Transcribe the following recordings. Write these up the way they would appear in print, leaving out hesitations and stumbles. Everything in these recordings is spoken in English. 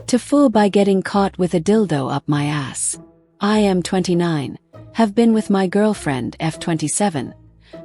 To fool by getting caught with a dildo up my ass. I am 29, have been with my girlfriend F27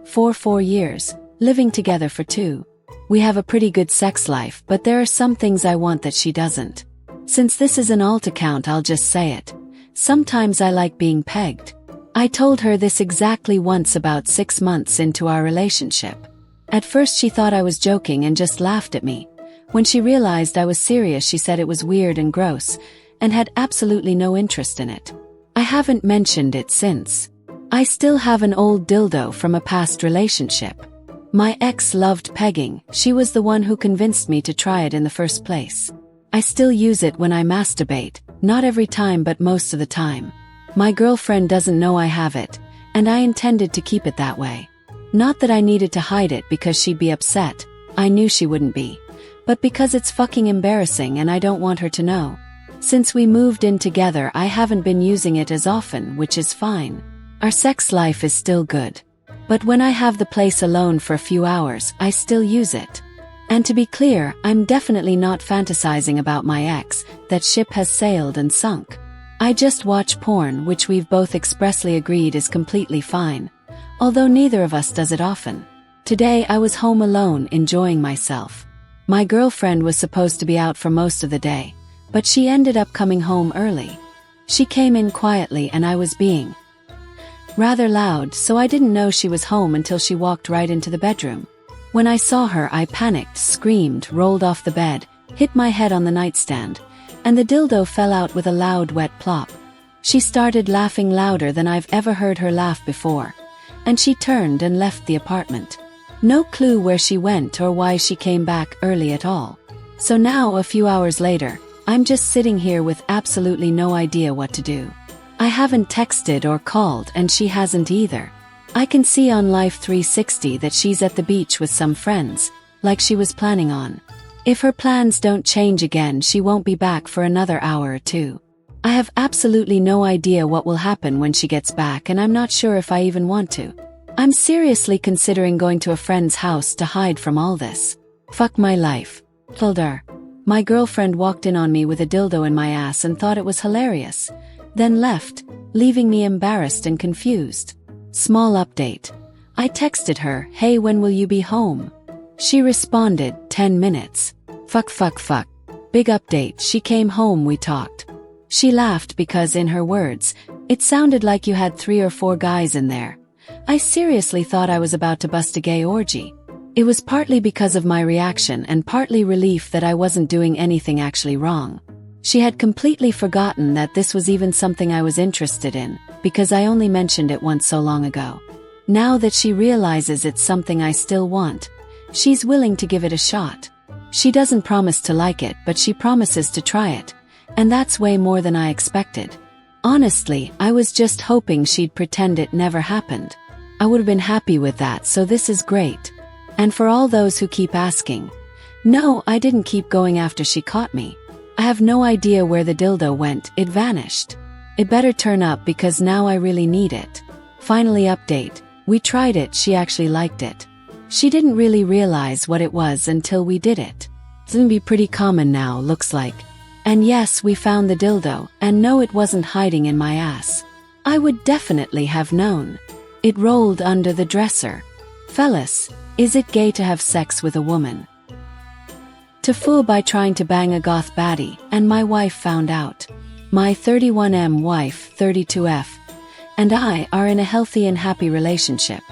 for 4 years, living together for 2. We have a pretty good sex life, but there are some things I want that she doesn't. Since this is an alt account, I'll just say it. Sometimes I like being pegged. I told her this exactly once about 6 months into our relationship. At first she thought I was joking and just laughed at me. When she realized I was serious, she said it was weird and gross, and had absolutely no interest in it. I haven't mentioned it since. I still have an old dildo from a past relationship. My ex loved pegging. She was the one who convinced me to try it in the first place. I still use it when I masturbate, not every time but most of the time. My girlfriend doesn't know I have it, and I intended to keep it that way. Not that I needed to hide it because she'd be upset, I knew she wouldn't be. But because it's fucking embarrassing and I don't want her to know. Since we moved in together, I haven't been using it as often, which is fine. Our sex life is still good. But when I have the place alone for a few hours, I still use it. And to be clear, I'm definitely not fantasizing about my ex. That ship has sailed and sunk. I just watch porn, which we've both expressly agreed is completely fine. Although neither of us does it often. Today I was home alone enjoying myself. My girlfriend was supposed to be out for most of the day, but she ended up coming home early. She came in quietly and I was being rather loud, so I didn't know she was home until she walked right into the bedroom. When I saw her, I panicked, screamed, rolled off the bed, hit my head on the nightstand, and the dildo fell out with a loud wet plop. She started laughing louder than I've ever heard her laugh before, and she turned and left the apartment. No clue where she went or why she came back early at all. So now, a few hours later, I'm just sitting here with absolutely no idea what to do. I haven't texted or called and she hasn't either. I can see on Life 360 that she's at the beach with some friends, like she was planning on. If her plans don't change again, she won't be back for another hour or 2. I have absolutely no idea what will happen when she gets back, and I'm not sure if I even want to. I'm seriously considering going to a friend's house to hide from all this. Fuck my life. Hildar. My girlfriend walked in on me with a dildo in my ass and thought it was hilarious. Then left, leaving me embarrassed and confused. Small update. I texted her, "Hey, when will you be home?" She responded, 10 minutes. Fuck. Big update, she came home, we talked. She laughed because, in her words, it sounded like you had 3 or 4 guys in there. I seriously thought I was about to bust a gay orgy. It was partly because of my reaction and partly relief that I wasn't doing anything actually wrong. She had completely forgotten that this was even something I was interested in, because I only mentioned it once so long ago. Now that she realizes it's something I still want, she's willing to give it a shot. She doesn't promise to like it, but she promises to try it, and that's way more than I expected. Honestly, I was just hoping she'd pretend it never happened. I would have been happy with that, so this is great. And for all those who keep asking, no, I didn't keep going after she caught me. I have no idea where the dildo went, it vanished. It better turn up because now I really need it. Finally, update. We tried it, she actually liked it. She didn't really realize what it was until we did it. It's gonna be pretty common now, looks like. And yes, we found the dildo, and no, it wasn't hiding in my ass. I would definitely have known. It rolled under the dresser. Fellas, is it gay to have sex with a woman? To fool by trying to bang a goth baddie, and my wife found out. My 31M wife, 32F, and I are in a healthy and happy relationship.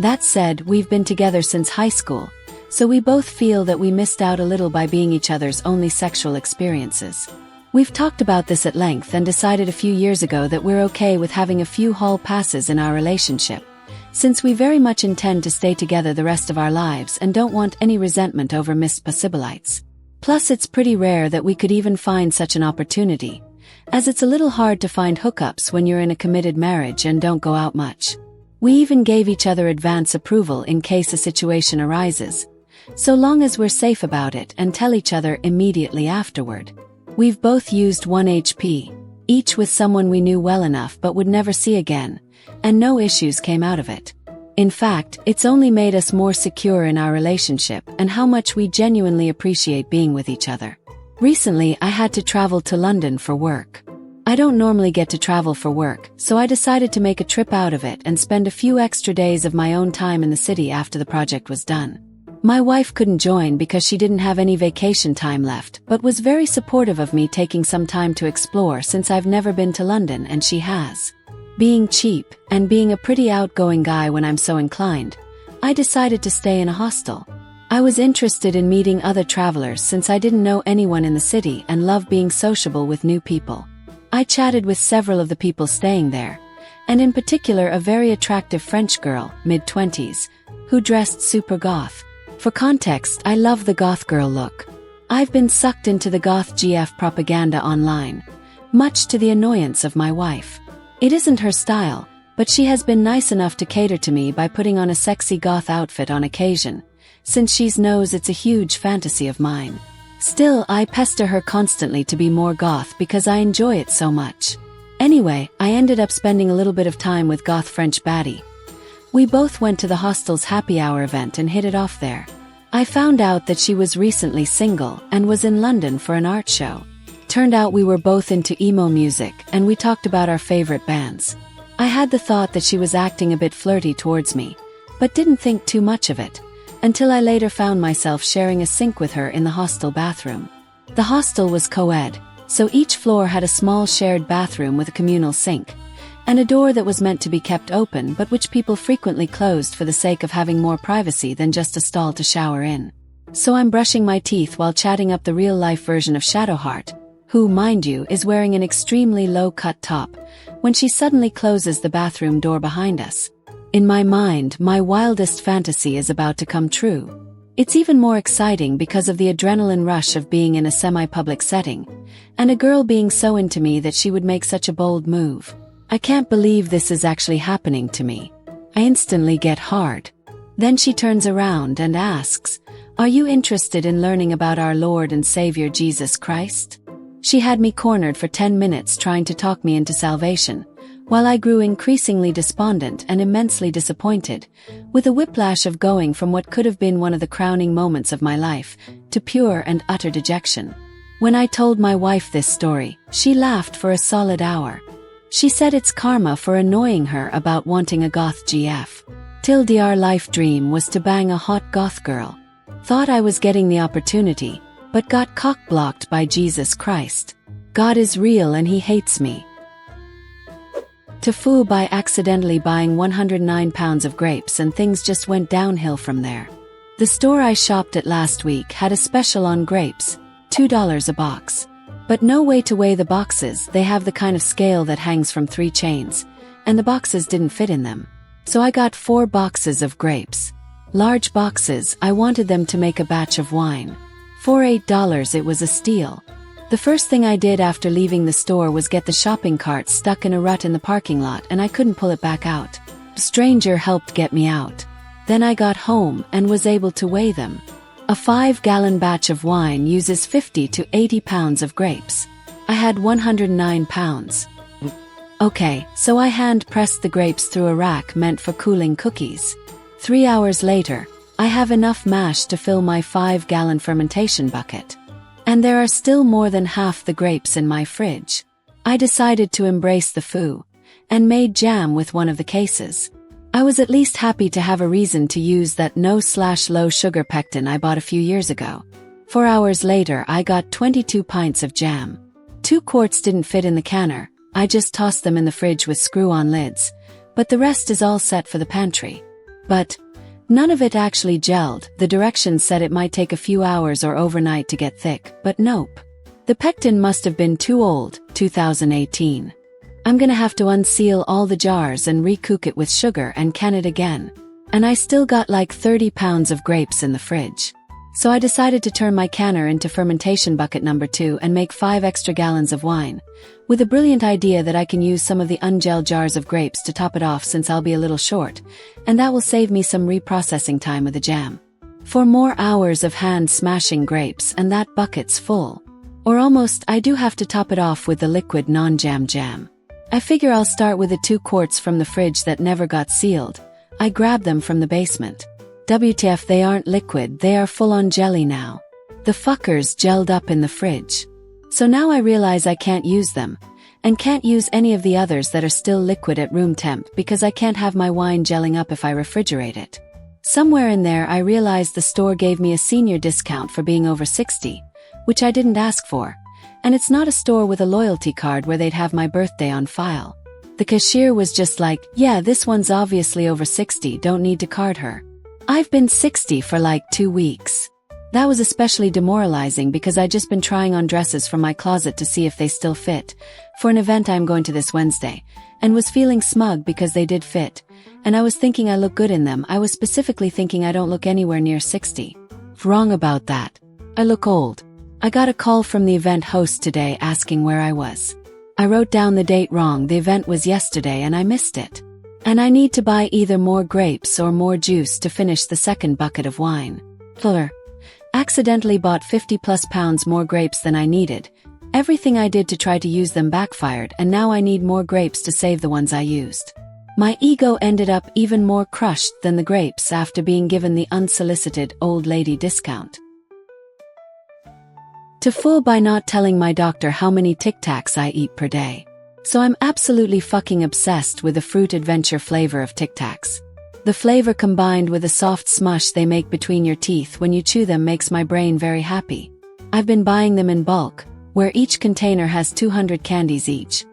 That said, we've been together since high school, so we both feel that we missed out a little by being each other's only sexual experiences. We've talked about this at length and decided a few years ago that we're okay with having a few hall passes in our relationship, since we very much intend to stay together the rest of our lives and don't want any resentment over missed possibilities. Plus, it's pretty rare that we could even find such an opportunity, as it's a little hard to find hookups when you're in a committed marriage and don't go out much. We even gave each other advance approval in case a situation arises, so long as we're safe about it and tell each other immediately afterward. We've both used 1 HP, each with someone we knew well enough but would never see again, and no issues came out of it. In fact, it's only made us more secure in our relationship and how much we genuinely appreciate being with each other. Recently, I had to travel to London for work. I don't normally get to travel for work, so I decided to make a trip out of it and spend a few extra days of my own time in the city after the project was done. My wife couldn't join because she didn't have any vacation time left, but was very supportive of me taking some time to explore since I've never been to London and she has. Being cheap, and being a pretty outgoing guy when I'm so inclined, I decided to stay in a hostel. I was interested in meeting other travelers since I didn't know anyone in the city and love being sociable with new people. I chatted with several of the people staying there, and in particular a very attractive French girl, mid-20s, who dressed super goth. For context, I love the goth girl look. I've been sucked into the goth GF propaganda online, much to the annoyance of my wife. It isn't her style, but she has been nice enough to cater to me by putting on a sexy goth outfit on occasion, since she knows it's a huge fantasy of mine. Still, I pester her constantly to be more goth because I enjoy it so much. Anyway, I ended up spending a little bit of time with goth French baddie. We both went to the hostel's happy hour event and hit it off there. I found out that she was recently single and was in London for an art show. Turned out we were both into emo music and we talked about our favorite bands. I had the thought that she was acting a bit flirty towards me, but didn't think too much of it, until I later found myself sharing a sink with her in the hostel bathroom. The hostel was co-ed, so each floor had a small shared bathroom with a communal sink, and a door that was meant to be kept open but which people frequently closed for the sake of having more privacy than just a stall to shower in. So I'm brushing my teeth while chatting up the real-life version of Shadowheart, who, mind you, is wearing an extremely low-cut top, when she suddenly closes the bathroom door behind us. In my mind, my wildest fantasy is about to come true. It's even more exciting because of the adrenaline rush of being in a semi-public setting, and a girl being so into me that she would make such a bold move. I can't believe this is actually happening to me. I instantly get hard. Then she turns around and asks, "Are you interested in learning about our Lord and Savior Jesus Christ?" She had me cornered for 10 minutes trying to talk me into salvation, while I grew increasingly despondent and immensely disappointed, with a whiplash of going from what could have been one of the crowning moments of my life, to pure and utter dejection. When I told my wife this story, she laughed for a solid hour. She said it's karma for annoying her about wanting a goth GF. TLDR life dream was to bang a hot goth girl. Thought I was getting the opportunity, but got cock-blocked by Jesus Christ. God is real and he hates me. To foo by accidentally buying 109 pounds of grapes and things just went downhill from there. The store I shopped at last week had a special on grapes, $2 a box. But no way to weigh the boxes. They have the kind of scale that hangs from 3 chains, and the boxes didn't fit in them. So I got 4 boxes of grapes. Large boxes, I wanted them to make a batch of wine. For $8 it was a steal. The first thing I did after leaving the store was get the shopping cart stuck in a rut in the parking lot and I couldn't pull it back out. A stranger helped get me out. Then I got home and was able to weigh them. A 5-gallon batch of wine uses 50 to 80 pounds of grapes. I had 109 pounds. Okay, so I hand-pressed the grapes through a rack meant for cooling cookies. 3 hours later, I have enough mash to fill my 5-gallon fermentation bucket. And there are still more than half the grapes in my fridge. I decided to embrace the foo, and made jam with one of the cases. I was at least happy to have a reason to use that no/low sugar pectin I bought a few years ago. 4 hours later I got 22 pints of jam. 2 quarts didn't fit in the canner, I just tossed them in the fridge with screw-on lids, but the rest is all set for the pantry. But none of it actually gelled. The directions said it might take a few hours or overnight to get thick, but nope. The pectin must have been too old, 2018. I'm gonna have to unseal all the jars and recook it with sugar and can it again. And I still got like 30 pounds of grapes in the fridge. So I decided to turn my canner into fermentation bucket number 2 and make 5 extra gallons of wine, with a brilliant idea that I can use some of the ungelled jars of grapes to top it off since I'll be a little short, and that will save me some reprocessing time with the jam. 4 more hours of hand smashing grapes and that bucket's full. Or almost. I do have to top it off with the liquid non-jam jam. I figure I'll start with the 2 quarts from the fridge that never got sealed. I grabbed them from the basement. WTF, they aren't liquid, they are full-on jelly now. The fuckers gelled up in the fridge. So now I realize I can't use them, and can't use any of the others that are still liquid at room temp because I can't have my wine gelling up if I refrigerate it. Somewhere in there I realized the store gave me a senior discount for being over 60, which I didn't ask for, and it's not a store with a loyalty card where they'd have my birthday on file. The cashier was just like, yeah, this one's obviously over 60, don't need to card her. I've been 60 for like 2 weeks. That was especially demoralizing because I'd just been trying on dresses from my closet to see if they still fit, for an event I'm going to this Wednesday, and was feeling smug because they did fit, and I was thinking I look good in them. I was specifically thinking I don't look anywhere near 60. Wrong about that. I look old. I got a call from the event host today asking where I was. I wrote down the date wrong. The event was yesterday and I missed it. And I need to buy either more grapes or more juice to finish the second bucket of wine. Accidentally bought 50+ pounds more grapes than I needed. Everything I did to try to use them backfired, and now I need more grapes to save the ones I used. My ego ended up even more crushed than the grapes after being given the unsolicited old lady discount. To fool by not telling my doctor how many Tic Tacs I eat per day. So I'm absolutely fucking obsessed with the fruit adventure flavor of Tic Tacs. The flavor combined with the soft smush they make between your teeth when you chew them makes my brain very happy. I've been buying them in bulk, where each container has 200 candies each,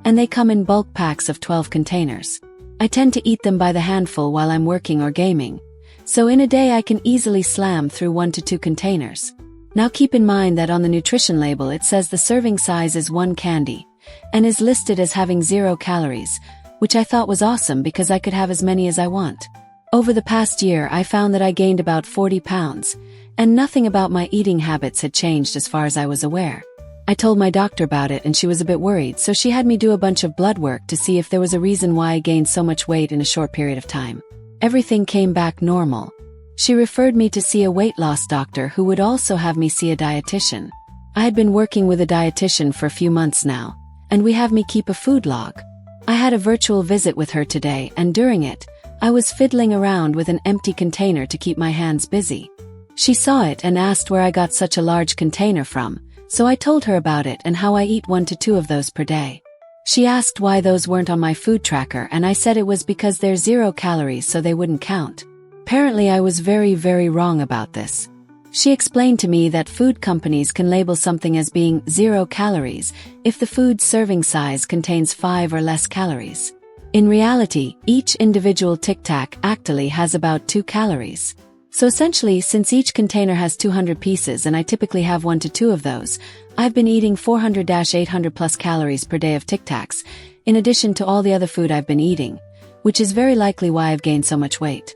and they come in bulk packs of 12 containers. I tend to eat them by the handful while I'm working or gaming, so in a day I can easily slam through 1 to 2 containers. Now keep in mind that on the nutrition label it says the serving size is 1 candy, and is listed as having 0 calories, which I thought was awesome because I could have as many as I want. Over the past year I found that I gained about 40 pounds, and nothing about my eating habits had changed as far as I was aware. I told my doctor about it and she was a bit worried, so she had me do a bunch of blood work to see if there was a reason why I gained so much weight in a short period of time. Everything came back normal. She referred me to see a weight loss doctor who would also have me see a dietitian. I had been working with a dietitian for a few months now, and we have me keep a food log. I had a virtual visit with her today, and during it, I was fiddling around with an empty container to keep my hands busy. She saw it and asked where I got such a large container from, so I told her about it and how I eat 1 to 2 of those per day. She asked why those weren't on my food tracker, and I said it was because they're 0 calories so they wouldn't count. Apparently I was very, very wrong about this. She explained to me that food companies can label something as being 0 calories if the food's serving size contains 5 or less calories. In reality, each individual Tic Tac actually has about 2 calories. So essentially, since each container has 200 pieces and I typically have 1 to 2 of those, I've been eating 400-800+ calories per day of Tic Tacs, in addition to all the other food I've been eating, which is very likely why I've gained so much weight.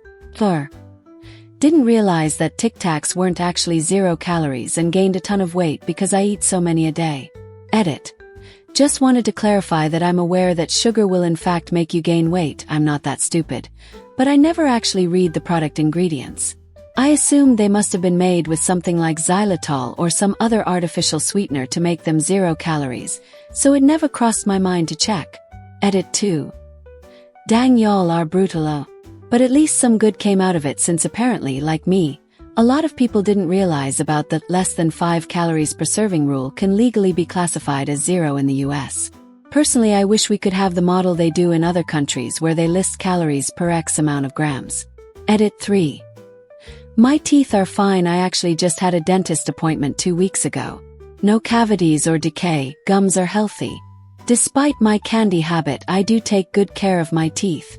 Didn't realize that Tic Tacs weren't actually 0 calories and gained a ton of weight because I eat so many a day. Edit. Just wanted to clarify that I'm aware that sugar will in fact make you gain weight. I'm not that stupid. But I never actually read the product ingredients. I assumed they must have been made with something like xylitol or some other artificial sweetener to make them 0 calories, so it never crossed my mind to check. Edit 2. Dang, y'all are brutal. But at least some good came out of it, since apparently, like me, a lot of people didn't realize about the less than 5 calories per serving rule can legally be classified as 0 in the US. Personally, I wish we could have the model they do in other countries where they list calories per X amount of grams. Edit 3. My teeth are fine. I actually just had a dentist appointment 2 weeks ago. No cavities or decay, gums are healthy. Despite my candy habit, I do take good care of my teeth.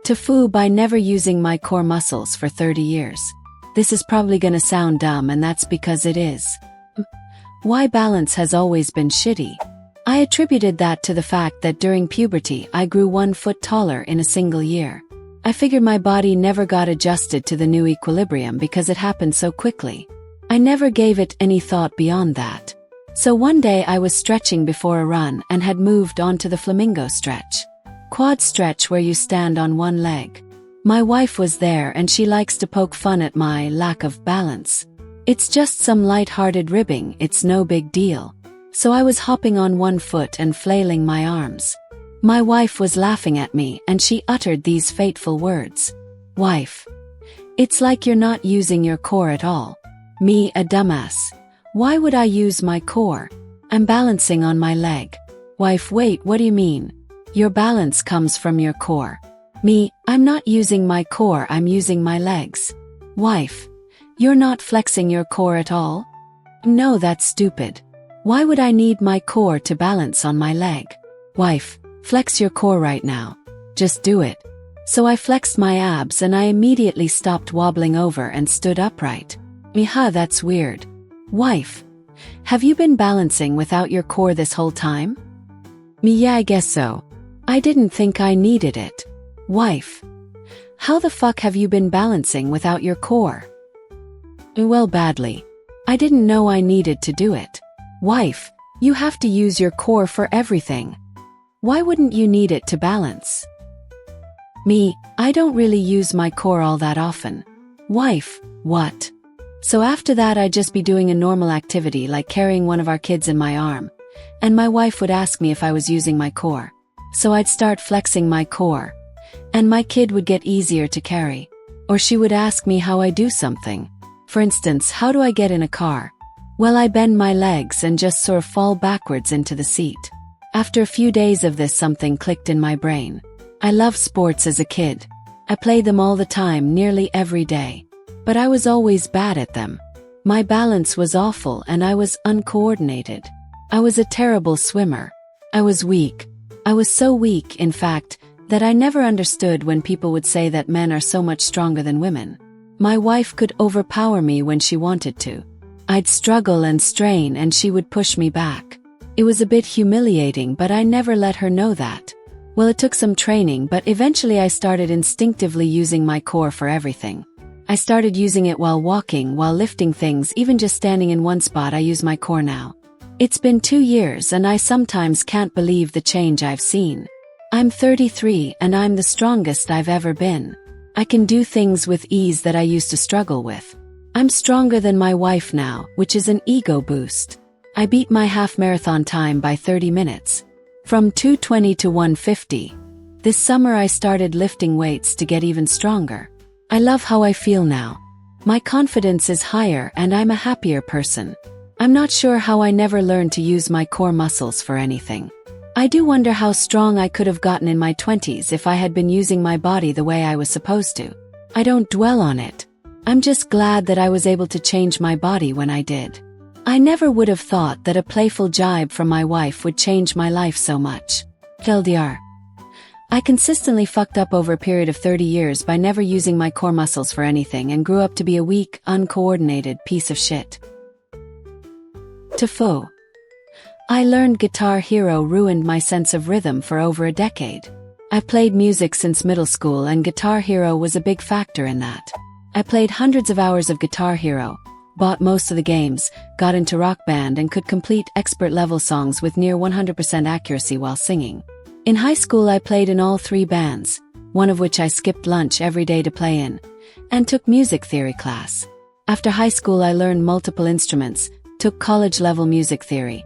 To foo by never using my core muscles for 30 years. This is probably gonna sound dumb, and that's because it is. Why balance has always been shitty. I attributed that to the fact that during puberty I grew 1 foot taller in a single year. I figured my body never got adjusted to the new equilibrium because it happened so quickly. I never gave it any thought beyond that. So one day I was stretching before a run and had moved on to the flamingo stretch. Quad stretch, where you stand on one leg. My wife was there and she likes to poke fun at my lack of balance. It's just some light-hearted ribbing, it's no big deal. So I was hopping on 1 foot and flailing my arms. My wife was laughing at me and she uttered these fateful words. Wife, it's like you're not using your core at all. Me, a dumbass. Why would I use my core? I'm balancing on my leg. Wife, wait, what do you mean? Your balance comes from your core. Me, I'm not using my core, I'm using my legs. Wife, you're not flexing your core at all? No, that's stupid. Why would I need my core to balance on my leg? Wife, flex your core right now. Just do it. So I flexed my abs and I immediately stopped wobbling over and stood upright. Huh, that's weird. Wife, have you been balancing without your core this whole time? Me, yeah, I guess so. I didn't think I needed it. Wife, how the fuck have you been balancing without your core? Well, badly. I didn't know I needed to do it. Wife, you have to use your core for everything. Why wouldn't you need it to balance? Me, I don't really use my core all that often. Wife, what? So after that I'd just be doing a normal activity like carrying one of our kids in my arm, and my wife would ask me if I was using my core. So I'd start flexing my core, and my kid would get easier to carry. Or she would ask me how I do something. For instance, how do I get in a car? Well, I bend my legs and just sort of fall backwards into the seat. After a few days of this, something clicked in my brain. I loved sports as a kid. I played them all the time, nearly every day. But I was always bad at them. My balance was awful and I was uncoordinated. I was a terrible swimmer. I was weak. I was so weak, in fact, that I never understood when people would say that men are so much stronger than women. My wife could overpower me when she wanted to. I'd struggle and strain and she would push me back. It was a bit humiliating, but I never let her know that. Well, it took some training, but eventually I started instinctively using my core for everything. I started using it while walking, while lifting things, even just standing in one spot. I use my core now. It's been 2 years and I sometimes can't believe the change I've seen. I'm 33 and I'm the strongest I've ever been. I can do things with ease that I used to struggle with. I'm stronger than my wife now, which is an ego boost. I beat my half marathon time by 30 minutes. From 2:20 to 1:50. This summer I started lifting weights to get even stronger. I love how I feel now. My confidence is higher and I'm a happier person. I'm not sure how I never learned to use my core muscles for anything. I do wonder how strong I could have gotten in my 20s if I had been using my body the way I was supposed to. I don't dwell on it. I'm just glad that I was able to change my body when I did. I never would have thought that a playful jibe from my wife would change my life so much. LDR. I consistently fucked up over a period of 30 years by never using my core muscles for anything and grew up to be a weak, uncoordinated piece of shit. Tafo. I learned Guitar Hero ruined my sense of rhythm for over a decade. I've played music since middle school and Guitar Hero was a big factor in that. I played hundreds of hours of Guitar Hero, bought most of the games, got into Rock Band and could complete expert-level songs with near 100% accuracy while singing. In high school I played in all 3 bands, one of which I skipped lunch every day to play in, and took music theory class. After high school I learned multiple instruments, took college-level music theory,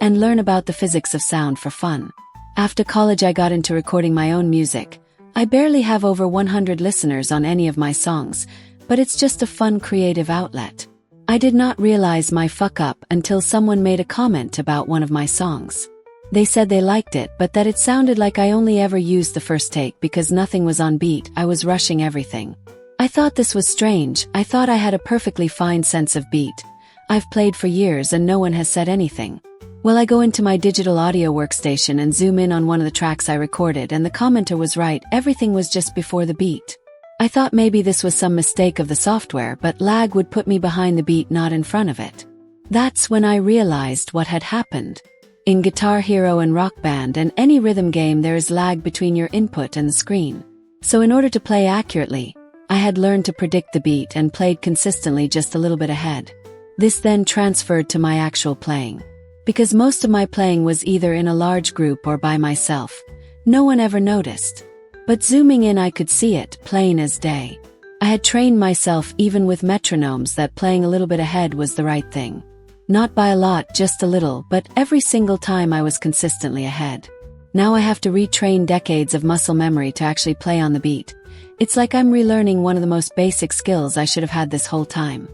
and learned about the physics of sound for fun. After college I got into recording my own music. I barely have over 100 listeners on any of my songs, but it's just a fun creative outlet. I did not realize my fuck up until someone made a comment about one of my songs. They said they liked it but that it sounded like I only ever used the first take because nothing was on beat. I was rushing everything. I thought this was strange. I thought I had a perfectly fine sense of beat. I've played for years and no one has said anything. Well, I go into my digital audio workstation and zoom in on one of the tracks I recorded and the commenter was right, everything was just before the beat. I thought maybe this was some mistake of the software, but lag would put me behind the beat, not in front of it. That's when I realized what had happened. In Guitar Hero and Rock Band and any rhythm game there is lag between your input and the screen. So in order to play accurately, I had learned to predict the beat and played consistently just a little bit ahead. This then transferred to my actual playing. Because most of my playing was either in a large group or by myself, no one ever noticed. But zooming in I could see it, plain as day. I had trained myself even with metronomes that playing a little bit ahead was the right thing. Not by a lot, just a little, but every single time I was consistently ahead. Now I have to retrain decades of muscle memory to actually play on the beat. It's like I'm relearning one of the most basic skills I should have had this whole time.